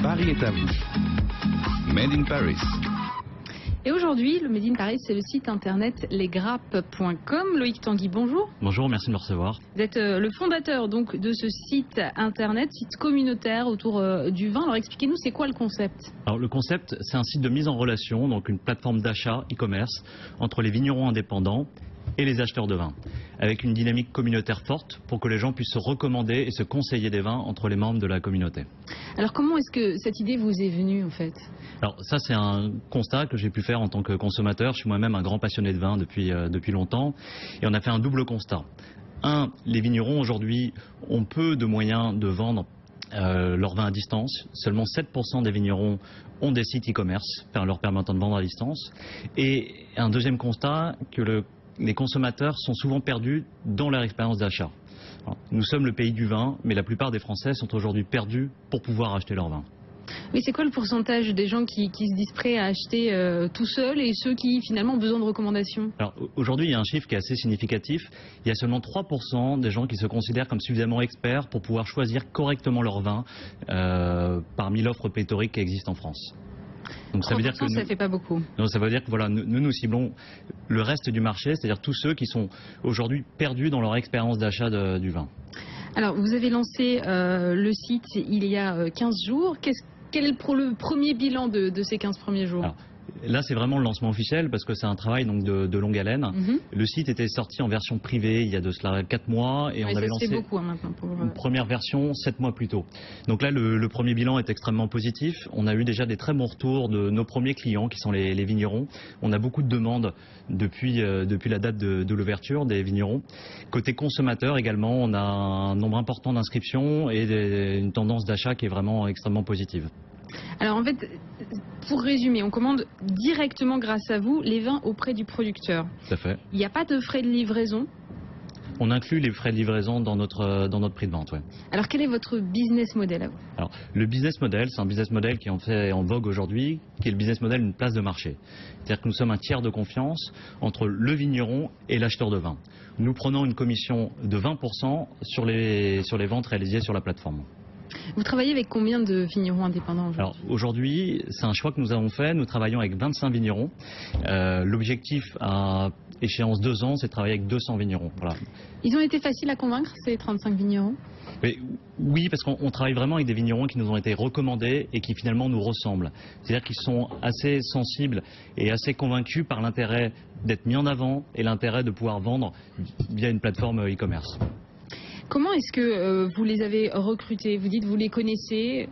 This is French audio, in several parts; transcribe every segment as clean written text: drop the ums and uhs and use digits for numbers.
Paris est à vous. Made in Paris. Et aujourd'hui, le Made in Paris, c'est le site internet lesgrappes.com. Loïc Tanguy, bonjour. Bonjour, merci de me recevoir. Vous êtes le fondateur donc de ce site internet, site communautaire autour du vin. Alors expliquez-nous, c'est quoi le concept? Alors le concept, c'est un site de mise en relation, donc une plateforme d'achat e-commerce entre les vignerons indépendants et les acheteurs de vin, avec une dynamique communautaire forte pour que les gens puissent se recommander et se conseiller des vins entre les membres de la communauté. Alors comment est-ce que cette idée vous est venue en fait? Alors ça, c'est un constat que j'ai pu faire en tant que consommateur. Je suis moi-même un grand passionné de vin depuis longtemps, et on a fait un double constat. Un, les vignerons aujourd'hui ont peu de moyens de vendre leur vin à distance. Seulement 7% des vignerons ont des sites e-commerce leur permettant de vendre à distance. Et un deuxième constat, que les consommateurs sont souvent perdus dans leur expérience d'achat. Nous sommes le pays du vin, mais la plupart des Français sont aujourd'hui perdus pour pouvoir acheter leur vin. Oui, c'est quoi le pourcentage des gens qui se disent prêts à acheter tout seuls et ceux qui finalement ont besoin de recommandations? Alors aujourd'hui, il y a un chiffre qui est assez significatif. Il y a seulement 3% des gens qui se considèrent comme suffisamment experts pour pouvoir choisir correctement leur vin parmi l'offre pléthorique qui existe en France. Donc ça veut dire que ça fait pas beaucoup. Non, ça veut dire que voilà, nous ciblons le reste du marché, c'est-à-dire tous ceux qui sont aujourd'hui perdus dans leur expérience d'achat du vin. Alors vous avez lancé le site il y a 15 jours. Quel est le premier bilan de ces 15 premiers jours? Alors, là, c'est vraiment le lancement officiel parce que c'est un travail donc de longue haleine. Le site était sorti en version privée il y a de cela 4 mois et on avait lancé beaucoup, maintenant une première version 7 mois plus tôt. Donc là, le premier bilan est extrêmement positif. On a eu déjà des très bons retours de nos premiers clients qui sont les vignerons. On a beaucoup de demandes depuis la date de l'ouverture des vignerons. Côté consommateur également, on a un nombre important d'inscriptions et une tendance d'achat qui est vraiment extrêmement positive. Alors en fait, pour résumer, on commande directement grâce à vous les vins auprès du producteur. Tout à fait. Il n'y a pas de frais de livraison? On inclut les frais de livraison dans notre prix de vente, ouais. Alors quel est votre business model à vous? Alors le business model, c'est un business model qui est en vogue aujourd'hui, qui est le business model d'une place de marché. C'est-à-dire que nous sommes un tiers de confiance entre le vigneron et l'acheteur de vin. Nous prenons une commission de 20% sur les ventes réalisées sur la plateforme. Vous travaillez avec combien de vignerons indépendants aujourd'hui? Alors aujourd'hui, c'est un choix que nous avons fait. Nous travaillons avec 25 vignerons. L'objectif à échéance 2 ans, c'est de travailler avec 200 vignerons. Voilà. Ils ont été faciles à convaincre, ces 35 vignerons? Oui, parce qu'on travaille vraiment avec des vignerons qui nous ont été recommandés et qui finalement nous ressemblent. C'est-à-dire qu'ils sont assez sensibles et assez convaincus par l'intérêt d'être mis en avant et l'intérêt de pouvoir vendre via une plateforme e-commerce. Comment est-ce que vous les avez recrutés? Vous dites que vous les connaissez.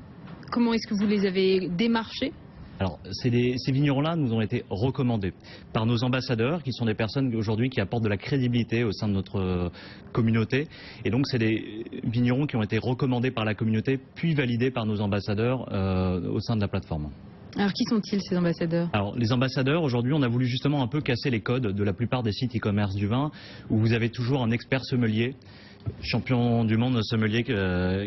Comment est-ce que vous les avez démarchés? Alors, ces vignerons-là nous ont été recommandés par nos ambassadeurs, qui sont des personnes aujourd'hui qui apportent de la crédibilité au sein de notre communauté. Et donc, c'est des vignerons qui ont été recommandés par la communauté, puis validés par nos ambassadeurs au sein de la plateforme. Alors, qui sont-ils, ces ambassadeurs? Alors, les ambassadeurs, aujourd'hui, on a voulu justement un peu casser les codes de la plupart des sites e-commerce du vin, où vous avez toujours un expert sommelier, champion du monde sommelier,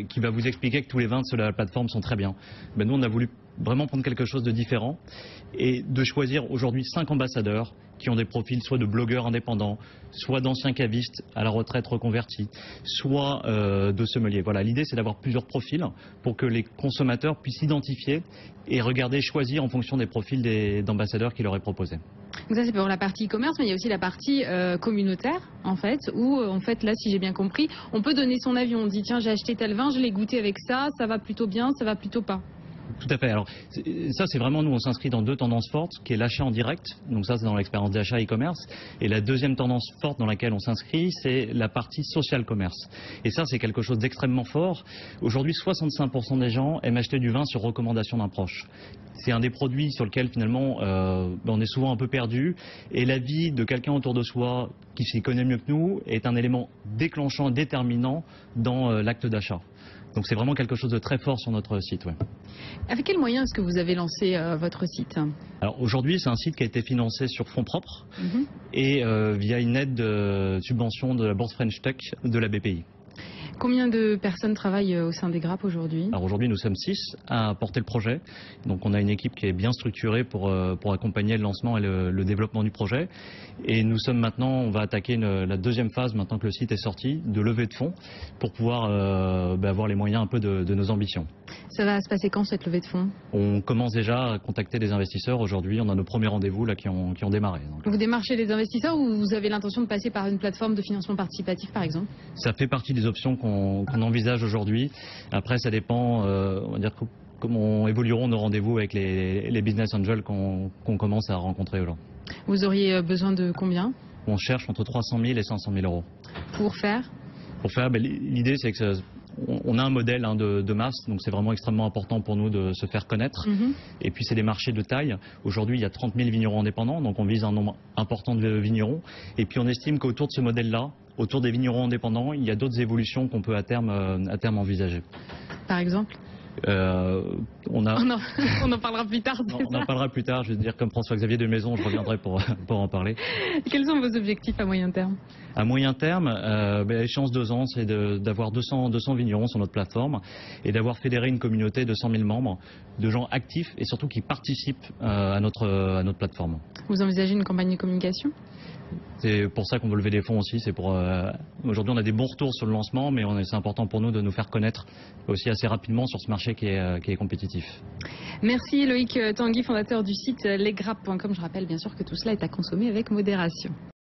qui va vous expliquer que tous les vins sur la plateforme sont très bien. Ben, nous, on a voulu vraiment prendre quelque chose de différent et de choisir aujourd'hui 5 ambassadeurs qui ont des profils soit de blogueurs indépendants, soit d'anciens cavistes à la retraite reconvertis, soit de sommeliers. Voilà, l'idée c'est d'avoir plusieurs profils pour que les consommateurs puissent s'identifier et regarder, choisir en fonction des profils d'ambassadeurs qui leur est proposé. Donc ça c'est pour la partie e-commerce, mais il y a aussi la partie communautaire en fait, où en fait là si j'ai bien compris, on peut donner son avis, on dit tiens j'ai acheté tel vin, je l'ai goûté avec ça va plutôt bien, ça va plutôt pas. Tout à fait. Alors ça c'est vraiment, nous on s'inscrit dans 2 tendances fortes, qui est l'achat en direct, donc ça c'est dans l'expérience d'achat e-commerce, et la deuxième tendance forte dans laquelle on s'inscrit, c'est la partie social commerce. Et ça c'est quelque chose d'extrêmement fort. Aujourd'hui 65% des gens aiment acheter du vin sur recommandation d'un proche. C'est un des produits sur lequel finalement on est souvent un peu perdu, et l'avis de quelqu'un autour de soi qui s'y connaît mieux que nous est un élément déclenchant, déterminant dans l'acte d'achat. Donc c'est vraiment quelque chose de très fort sur notre site. Ouais. Avec quels moyens est-ce que vous avez lancé votre site? Alors aujourd'hui c'est un site qui a été financé sur fonds propres et via une aide de subvention de la Bourse French Tech de la BPI. Combien de personnes travaillent au sein des Grappes aujourd'hui? Alors aujourd'hui nous sommes 6 à porter le projet. Donc on a une équipe qui est bien structurée pour accompagner le lancement et le développement du projet. Et nous sommes maintenant, on va attaquer la deuxième phase maintenant que le site est sorti, de levée de fonds pour pouvoir avoir les moyens un peu de nos ambitions. Ça va se passer quand cette levée de fonds? On commence déjà à contacter des investisseurs. Aujourd'hui, on a nos premiers rendez-vous là qui ont démarré. Donc, Vous démarchez les investisseurs ou vous avez l'intention de passer par une plateforme de financement participatif par exemple? ça fait partie des options qu'on envisage aujourd'hui. Après, ça dépend, on va dire, comment évolueront nos rendez-vous avec les business angels qu'on commence à rencontrer aujourd'hui. Vous auriez besoin de combien On cherche entre 300 000 et 500 000 euros. pour faire? Pour faire, l'idée c'est que on a un modèle de masse, donc c'est vraiment extrêmement important pour nous de se faire connaître. Et puis c'est des marchés de taille. Aujourd'hui, il y a 30 000 vignerons indépendants, donc on vise un nombre important de vignerons. Et puis on estime qu'autour de ce modèle-là, autour des vignerons indépendants, il y a d'autres évolutions qu'on peut à terme envisager. Par exemple? On en parlera plus tard. on en parlera plus tard. Je veux dire, comme François-Xavier de Maison, je reviendrai pour en parler. Quels sont vos objectifs à moyen terme? À moyen terme, l'échéance 2 ans, c'est d'avoir 200 vignerons sur notre plateforme et d'avoir fédéré une communauté de 100 000 membres, de gens actifs et surtout qui participent à notre plateforme. Vous envisagez une campagne de communication? C'est pour ça qu'on veut lever des fonds aussi. Aujourd'hui, on a des bons retours sur le lancement, mais c'est important pour nous de nous faire connaître aussi assez rapidement sur ce marché qui est compétitif. Merci Loïc Tanguy, fondateur du site lesgrappes.com. Je rappelle bien sûr que tout cela est à consommer avec modération.